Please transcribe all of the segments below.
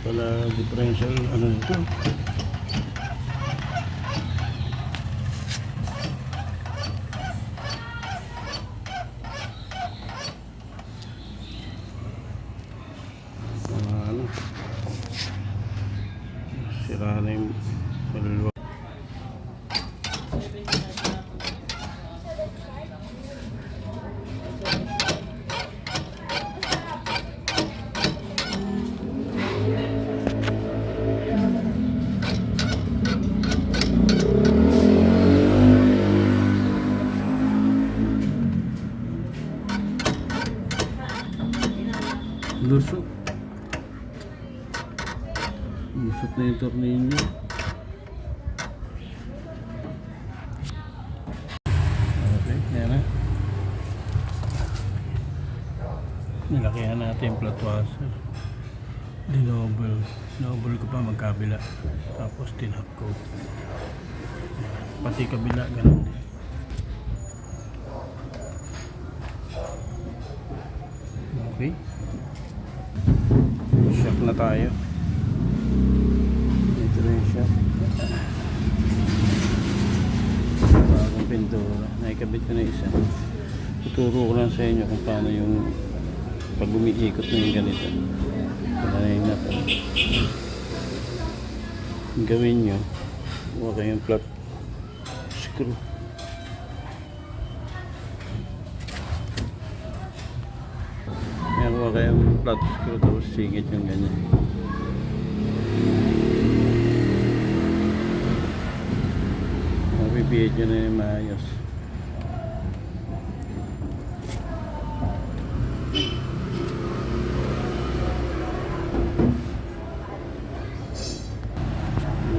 pala differential ano nito. Ano, sira na yung kaluluwa. Lusot. Lusot na yung tornilyo. Okay, yan na. Nilakihan natin yung flat washer. Dinouble ko pa magkabila. Tapos tinhap ko. Pati kabila, ganun din. Okay. Shock na tayo. Ito na yung shock. Bagong pintura. Naikabit ko na isa. Tuturo ko lang sa inyo kung paano yung pag umiikot na yung ganito. Panayin na ito. Gawin nyo. Huwag kayong flat screw. Huwag kayong flat screw tapos singit yung ganyan. Mapipihit nyo na yung maayos.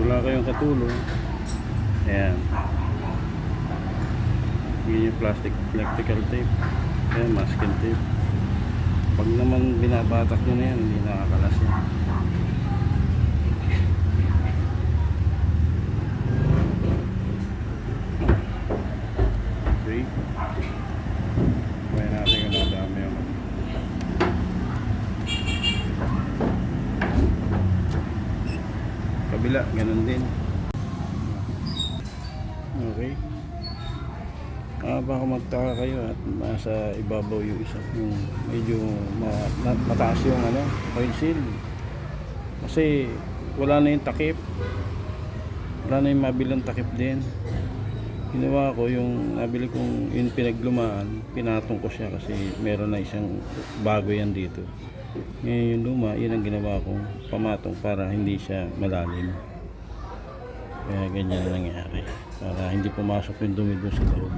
Wala kayong katulong. Ayan. Yun yung plastic electrical tape. Ayan, masking tape. Pag naman binabatak nyo na yan, hindi nakakalas yan. Okay. Kaya natin kung nadami yung kabila, ganun din. Okay. Baka magtaka kayo at nasa ibabaw yung isa, yung medyo mataas yung coil seal kasi wala na yung takip, wala na yung mabilang takip din. Ginawa ko yung nabili kong yung pinaglumaan, pinatong ko siya kasi meron na isang bago yan dito. Ngayon yung luma, yun ang ginawa kong pamatong para hindi siya malalim. Kaya ganyan na nangyari para hindi pumasok yung dumi doon sa loob.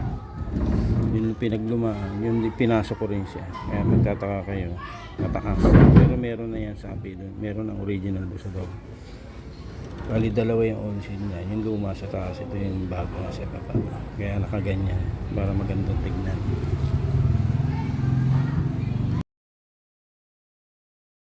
Yung pinaglumaan, yung pinasok ko rin siya. Kaya magtataka kayo, matakas. Pero meron na yan sa doon. Meron ang original doon sa loob. Bali dalawa yung oil seal niya. Yung luma sa taas, ito yung bago na sa baba. Kaya nakaganyan para magandang tignan.